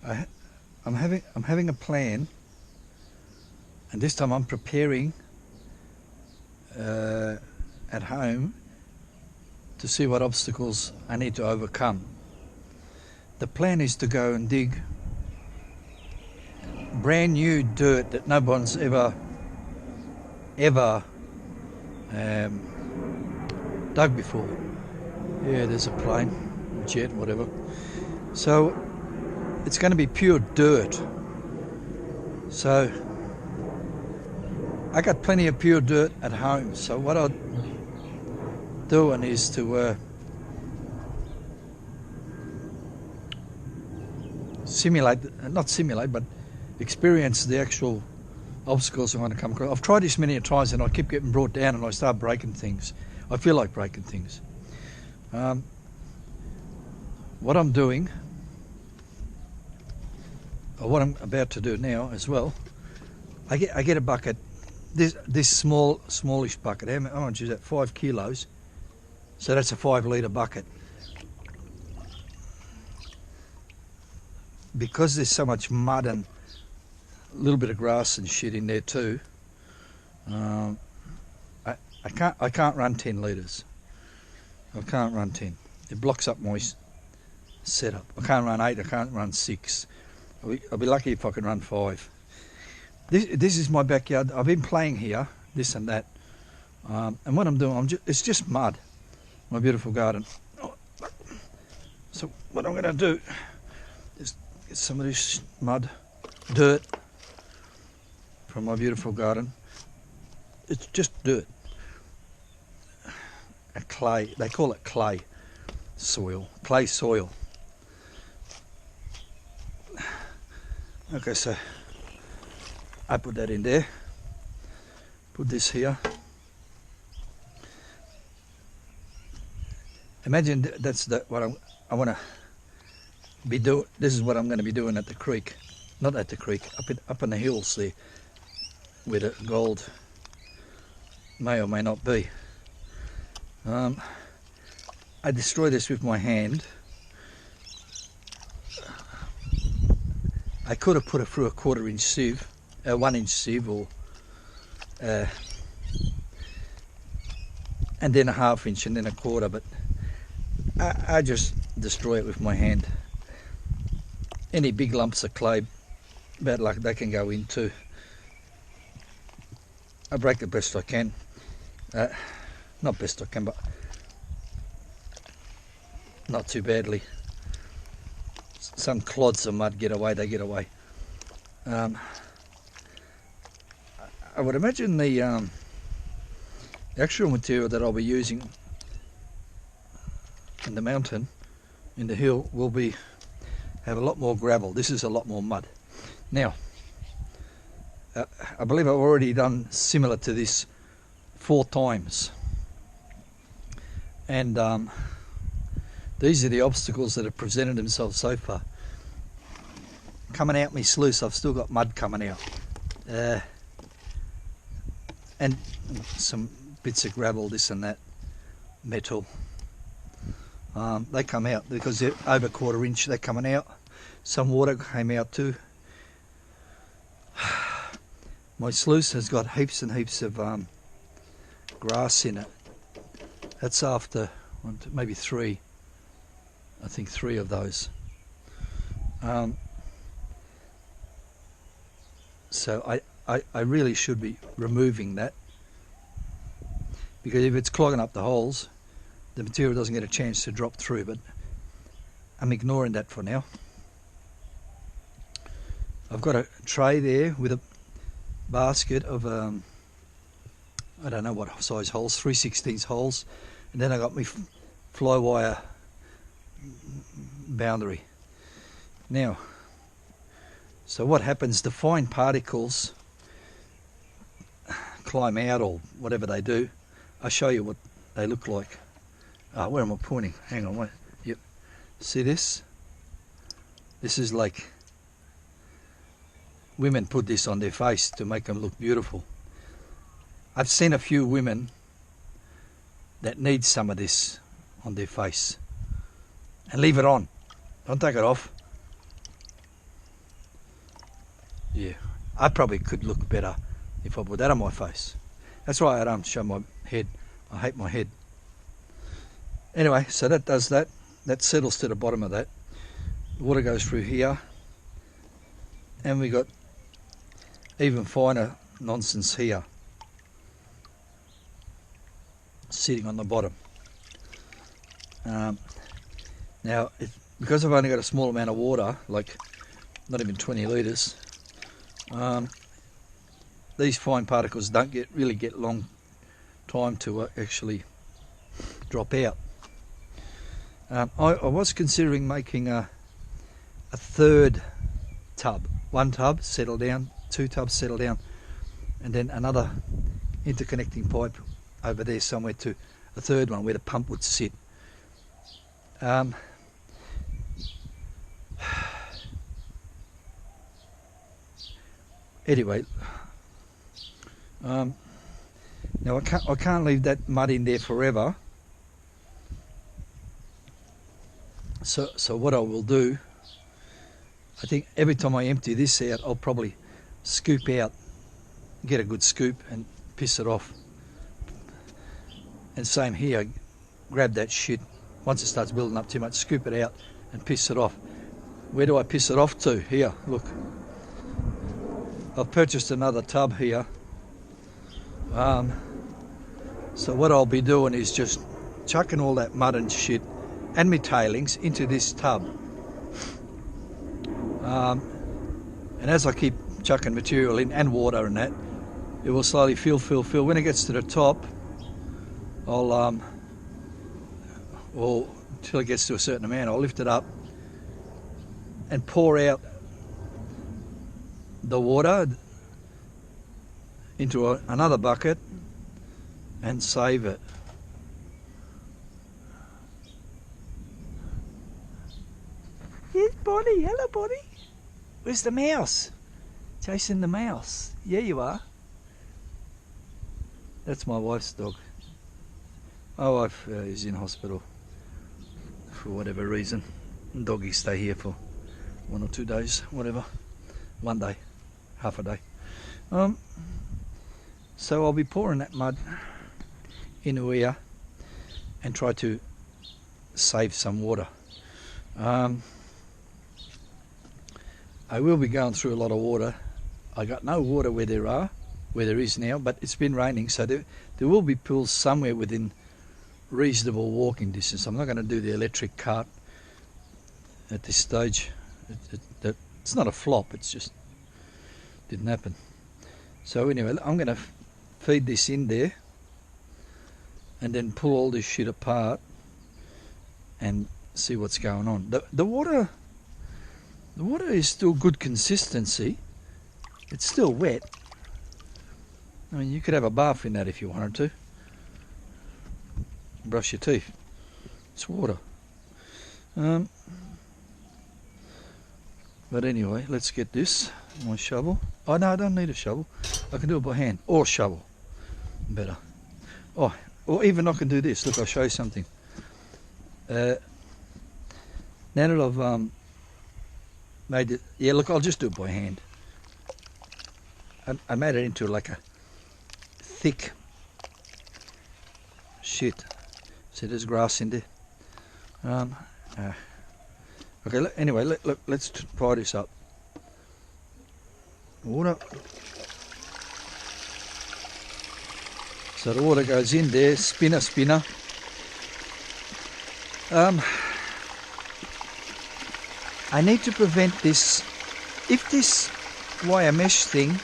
I'm having a plan, and this time I'm preparing at home to see what obstacles I need to overcome. The plan is to go and dig brand new dirt that no one's ever dug before. Yeah, there's a plane, a jet, whatever. So it's going to be pure dirt. So I got plenty of pure dirt at home. So what I'm doing is to not simulate, but experience the actual obstacles I'm going to come across. I've tried this many times and I keep getting brought down and I start breaking things. I feel like breaking things. What I'm doing, or what I'm about to do now as well, I get a bucket, this smallish bucket. How much is that? 5 kilos. So that's a 5 litre bucket. Because there's so much mud and a little bit of grass and shit in there too, I can't run 10 litres. I can't run 10. It blocks up my setup. I can't run 8. I can't run 6. I'll be lucky if I can run 5. This is my backyard. I've been playing here, this and that, and what I'm doing, it's just mud. My beautiful garden. So what I'm going to do is get some of this mud, dirt from my beautiful garden. It's just dirt. A clay, they call it clay soil. Okay, so I put that in there. Put this here. Imagine that's what I want to be doing. This is what I'm going to be doing at the creek. Not at the creek, up in the hills there, where the gold may or may not be. I destroy this with my hand. I could have put it through a 1/4 inch sieve, 1 inch sieve, or and then a 1/2 inch and then a 1/4, but I just destroy it with my hand. Any big lumps of clay, bad luck, they can go into. I break the best I can. Not best I can, but not too badly. Some clods of mud get away, they get away. I would imagine the actual material that I'll be using in the mountain, in the hill, will have a lot more gravel. This is a lot more mud. Now, I believe I've already done similar to this 4 times. And these are the obstacles that have presented themselves so far. Coming out my sluice, I've still got mud coming out. And some bits of gravel, this and that, metal. They come out because they're over 1/4 inch, they're coming out. Some water came out too. My sluice has got heaps and heaps of grass in it. That's after maybe 3. I think 3 of those. So I really should be removing that, because if it's clogging up the holes, the material doesn't get a chance to drop through, but I'm ignoring that for now. I've got a tray there with a basket of I don't know what size holes, 3/16 holes, and then I got my fly wire boundary. Now, so what happens, the fine particles climb out, or whatever they do. I'll show you what they look like. Where am I pointing? Hang on, wait. Yep. See this? This is like, women put this on their face to make them look beautiful. I've seen a few women that need some of this on their face. And leave it on. Don't take it off. Yeah, I probably could look better if I put that on my face. That's why I don't show my head. I hate my head. Anyway, so that does that. That settles to the bottom of that. The water goes through here. And we got even finer nonsense here, sitting on the bottom. Now, because I've only got a small amount of water, like not even 20 litres, these fine particles don't really get long time to actually drop out. I was considering making a third tub. One tub, settle down, two tubs, settle down, and then another interconnecting pipe over there somewhere to a third one where the pump would sit. Anyway, now I can't leave that mud in there forever. So what I will do, I think every time I empty this out, I'll probably scoop out, get a good scoop and piss it off. And same here, grab that shit. Once it starts building up too much, scoop it out and piss it off. Where do I piss it off to? Here, look. I've purchased another tub here. So what I'll be doing is just chucking all that mud and shit and my tailings into this tub. And as I keep chucking material in and water and that, it will slowly fill. When it gets to the top, I'll till it gets to a certain amount, I'll lift it up and pour out the water into another bucket and save it. Yes, Bonnie. Hello, Bonnie. Where's the mouse? Chasing the mouse. Yeah, you are. That's my wife's dog. My wife is in hospital for whatever reason. Doggies stay here for 1 or 2 days, whatever. 1 day, half a day. So I'll be pouring that mud into here and try to save some water. I will be going through a lot of water. I got no water where there is now, but it's been raining, so there will be pools somewhere within reasonable walking distance. I'm not going to do the electric cart at this stage. It's not a flop, it's just didn't happen. So anyway, I'm going to feed this in there and then pull all this shit apart and see what's going on. The water is still good consistency. It's still wet. I mean, you could have a bath in that if you wanted to. Brush your teeth. It's water. But anyway, let's get this. My shovel. Oh no, I don't need a shovel. I can do it by hand. Or shovel. Better. Oh, or even I can do this. Look, I'll show you something. Now that I've made it, yeah, look, I'll just do it by hand. I made it into like a thick shit. See, there's grass in there. Okay, anyway, let's fire this up. Water. So the water goes in there, spinner. I need to prevent this. If this wire mesh thing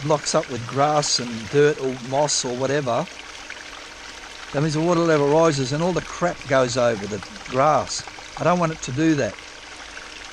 blocks up with grass and dirt or moss or whatever, that means the water level rises and all the crap goes over the grass. I don't want it to do that.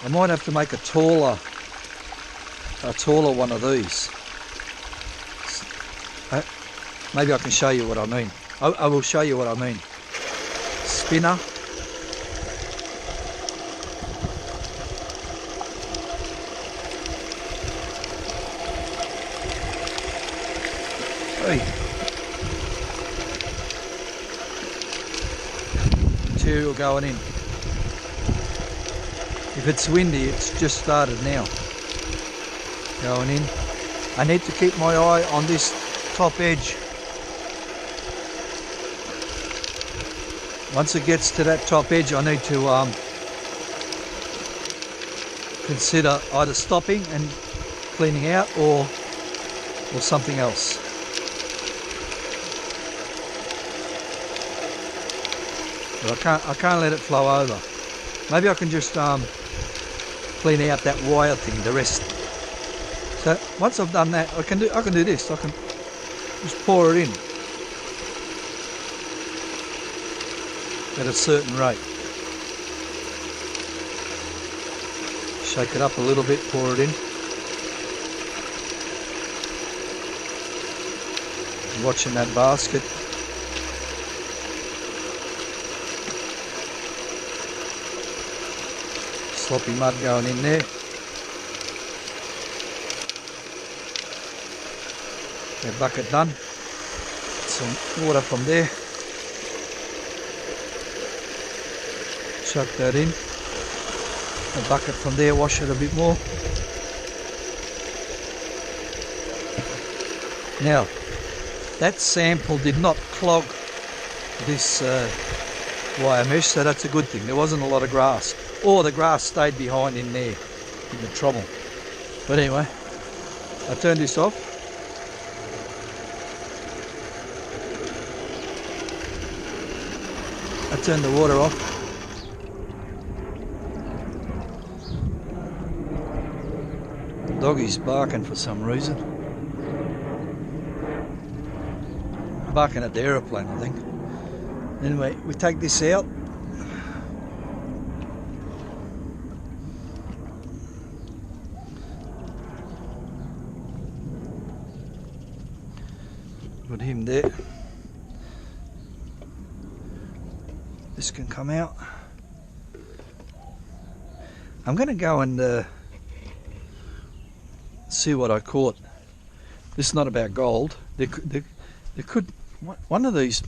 I might have to make a taller one of these. Maybe I can show you what I mean. I will show you what I mean. Spinner. Hey. Material going in. If it's windy, it's just started now. going in. I need to keep my eye on this top edge. Once it gets to that top edge, I need to consider either stopping and cleaning out or something else. But I can't let it flow over. Maybe I can just clean out that wire thing, the rest. So once I've done that, I can do this. I can just pour it in at a certain rate. Shake it up a little bit, pour it in. Watching that basket. Sloppy mud going in there. That bucket done. Some water from there. Chuck that in. A bucket from there, wash it a bit more. Now, that sample did not clog this wire mesh, so that's a good thing. There wasn't a lot of grass, or the grass stayed behind in there in the trouble. But anyway, I turned this off. I turned the water off. Doggy's barking for some reason. Barking at the aeroplane, I think. Anyway, we take this out. Put him there. This can come out. I'm going to go and see what I caught. This is not about gold. There could one of these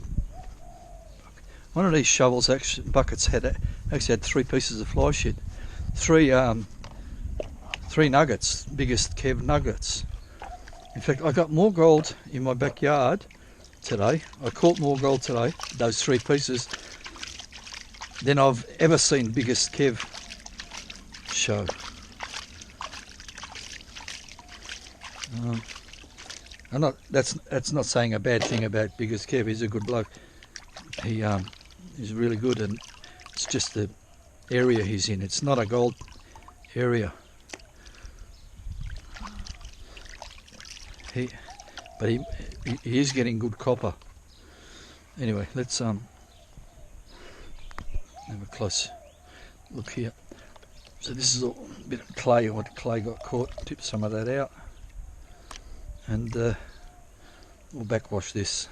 shovels buckets actually had 3 pieces of fly shit, three nuggets, biggest Kev nuggets. In fact, I got more gold in my backyard today. I caught more gold today, those 3 pieces, than I've ever seen biggest Kev show. That's not saying a bad thing about biggest Kev. He's a good bloke. He's really good, and it's just the area he's in. It's not a gold area. But he is getting good copper. Anyway, let's have a close look here. So this is a bit of clay, or what clay got caught. Tip some of that out, and we'll backwash this.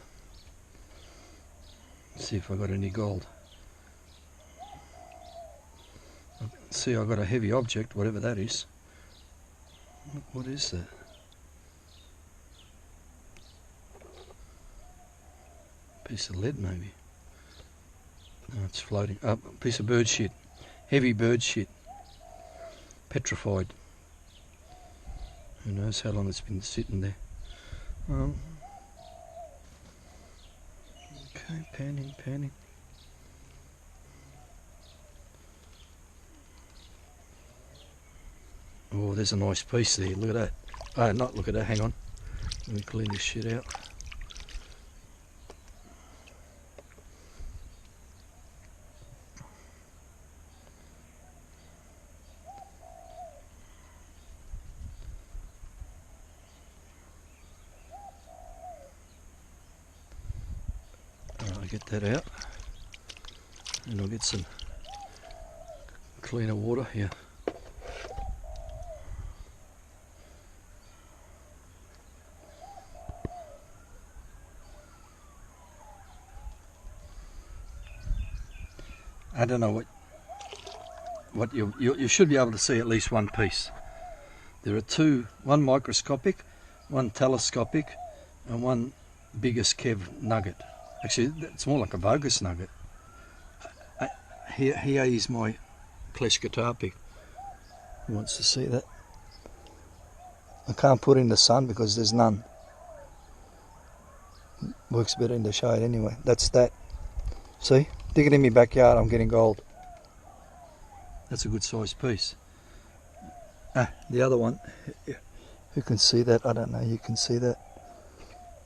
See if I got any gold. See, I got a heavy object, whatever that is. What is that? Piece of lead, maybe. Oh, it's floating up. A piece of bird shit. Heavy bird shit. Petrified. Who knows how long it's been sitting there. Okay, panning. Oh, there's a nice piece there. Look at that. Oh, not look at that. Hang on. Let me clean this shit out. I'll get that out, and I'll get some cleaner water here. I don't know what you should be able to see at least one piece. There are two, one microscopic, one telescopic, and one biggest Kev nugget. Actually, it's more like a bogus nugget. Here is my Klesh guitar pick. Who wants to see that? I can't put it in the sun because there's none. Works better in the shade anyway. That's that. See? Dig it in my backyard, I'm getting gold. That's a good sized piece. The other one, who can see that? I don't know, you can see that.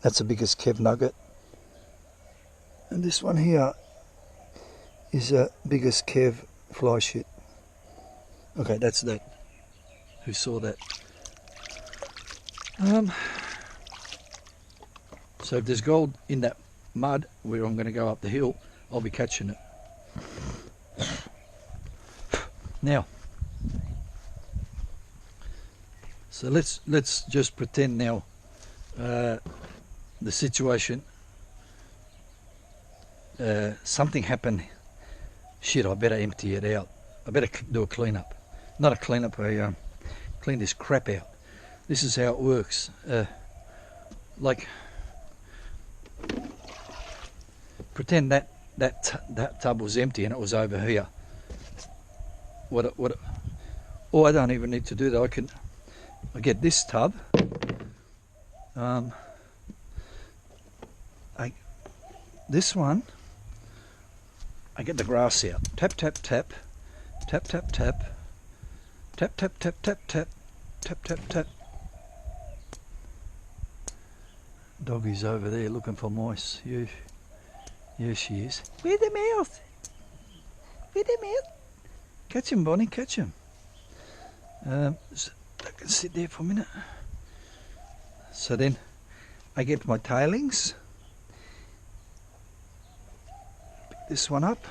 That's the biggest Kev nugget. And this one here is a biggest Kev fly shit. Okay, that's that. Who saw that? So if there's gold in that mud where I'm going to go up the hill, I'll be catching it. Now, so let's just pretend now the situation. Something happened. Shit, I better empty it out. I better do a cleanup. Not a cleanup, clean this crap out. This is how it works. Like, pretend that tub was empty and it was over here. Oh, I don't even need to do that. I get this tub. This one. I get the grass out. Tap, tap, tap. Tap, tap, tap. Tap, tap, tap, tap, tap. Tap, tap, tap. Doggy's over there looking for mice. Yeah, she is. Where's the mouse? Where's the mouse? Catch him, Bonnie, catch him. So I can sit there for a minute. So then I get my tailings. Pick this one up.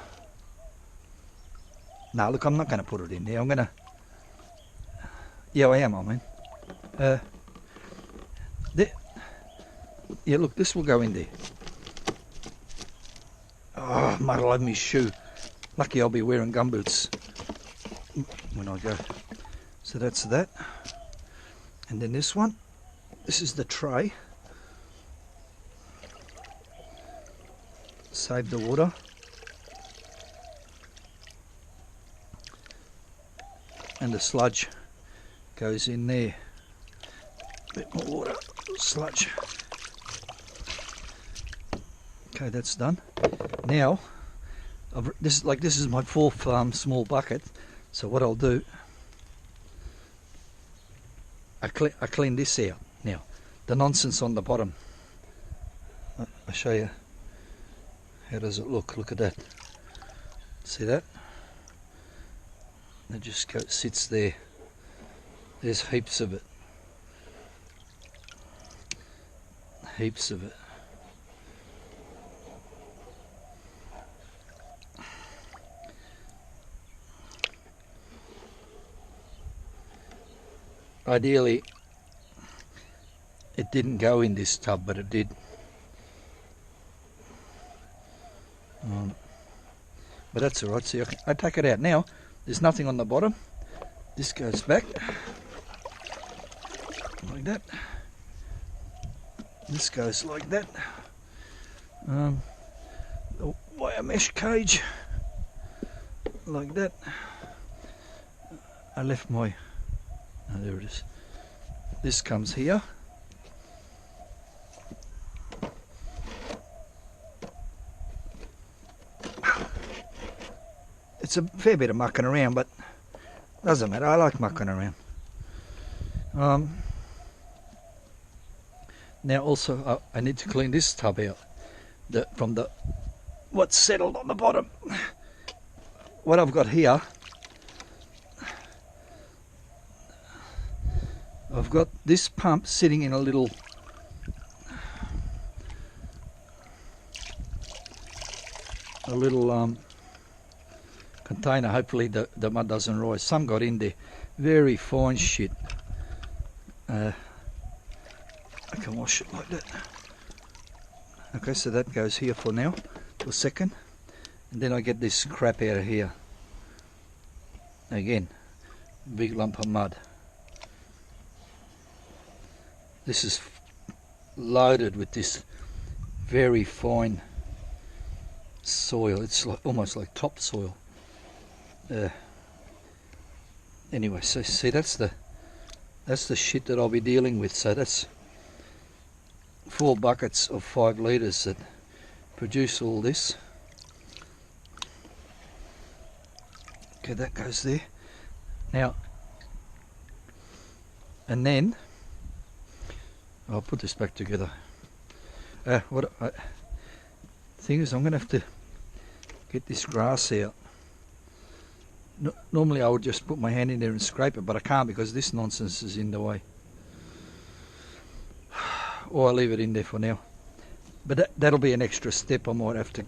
Now look, I'm not going to put it in there. I'm going to... Yeah, I am, I mean. There. Yeah, look, this will go in there. Oh, muddle over my shoe. Lucky I'll be wearing gumboots when I go. So that's that. And then this one. This is the tray. Save the water. And the sludge goes in there. Bit more water, sludge. Okay, that's done. Now, this is my fourth small bucket. So what I'll do, I clean this out. Now, the nonsense on the bottom. I'll show you. How does it look? Look at that. See that? It just sits there. There's heaps of it. Heaps of it. Ideally, it didn't go in this tub, but it did. But that's alright. See, I take it out now. There's nothing on the bottom. This goes back like that. This goes like that. The wire mesh cage like that. I left my... Oh, there it is. This comes here. It's a fair bit of mucking around, but doesn't matter. I like mucking around. Now also I need to clean this tub out from what's settled on the bottom. What I've got here, I've got this pump sitting in a little container. Hopefully the mud doesn't rise. Some got in there. Very fine shit. I can wash it like that. Okay, so that goes here for now, for a second. And then I get this crap out of here. Again, big lump of mud. This is loaded with this very fine soil. It's almost like topsoil. Anyway, so see, that's the that's the shit that I'll be dealing with. So that's 4 buckets of 5 litres that produce all this. Okay, that goes there. Now, and then I'll put this back together. Thing is, I'm going to have to get this grass out. Normally I would just put my hand in there and scrape it, but I can't because this nonsense is in the way. Or I'll leave it in there for now. But that'll be an extra step I might have to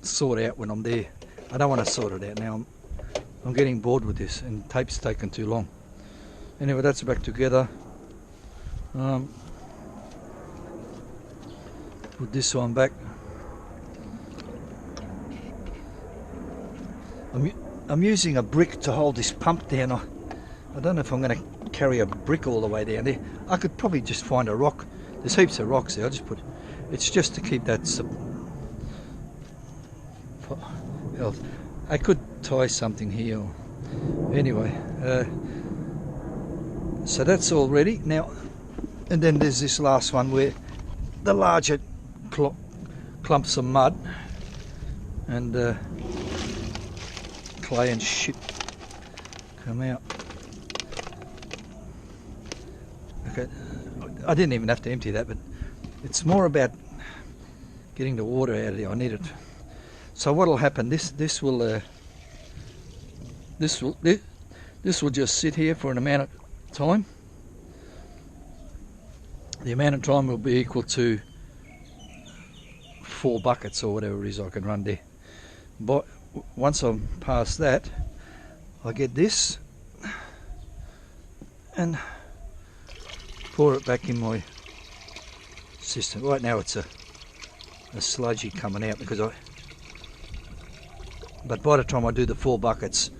sort out when I'm there. I don't want to sort it out now. I'm getting bored with this, and tape's taken too long. Anyway, that's back together. Put this one back. I'm using a brick to hold this pump down. I don't know if I'm going to carry a brick all the way down there. I could probably just find a rock. There's heaps of rocks there. I'll just put. It's just to keep that. I could tie something here. Anyway, so that's all ready now. And then there's this last one where the larger clumps of mud and clay and shit come out. Okay, I didn't even have to empty that, but it's more about getting the water out of there. I need it. So what'll happen? This will just sit here for an amount of time. The amount of time will be equal to 4 buckets or whatever it is I can run there. But once I'm past that, I get this and pour it back in my system. Right now it's a sludgy coming out because but by the time I do the 4 buckets,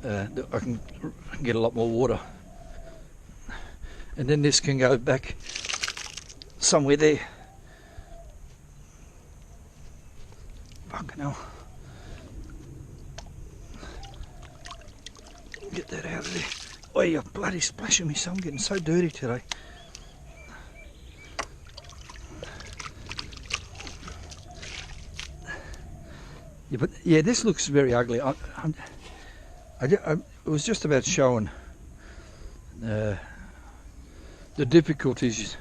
I can get a lot more water. And then this can go back somewhere there. Fucking hell. Get that out of there. Oh, you're bloody splashing me, so I'm getting so dirty today. Yeah, but yeah, this looks very ugly. I was just about showing the difficulties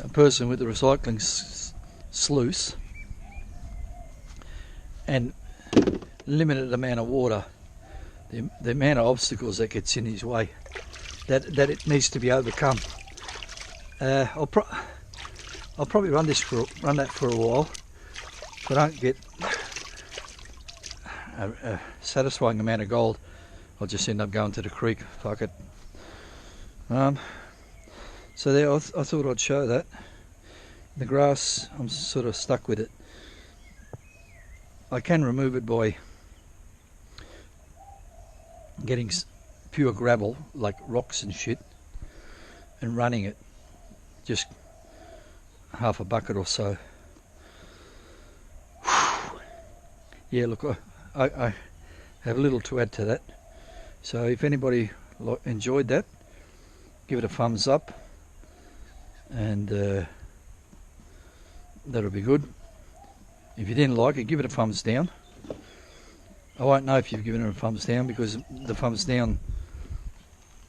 a person with a recycling sluice and limited amount of water, the amount of obstacles that gets in his way, that it needs to be overcome. I'll probably run that for a while. If I don't get a satisfying amount of gold, I'll just end up going to the creek. Fuck it. So there, I thought I'd show that. The grass, I'm sort of stuck with it. I can remove it by getting pure gravel, like rocks and shit, and running it, just half a bucket or so. Yeah, look, I have little to add to that. So if anybody enjoyed that, give it a thumbs up, and that'll be good. If you didn't like it, give it a thumbs down. I won't know if you've given it a thumbs down because the thumbs down,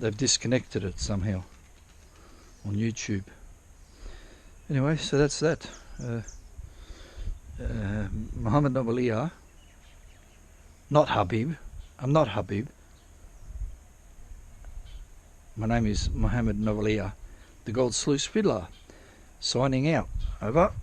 they've disconnected it somehow on YouTube. Anyway, so that's that. Mohammed Novalia, not Habib. I'm not Habib. My name is Mohammed Novalia, the Gold Sluice Fiddler, signing out. Over.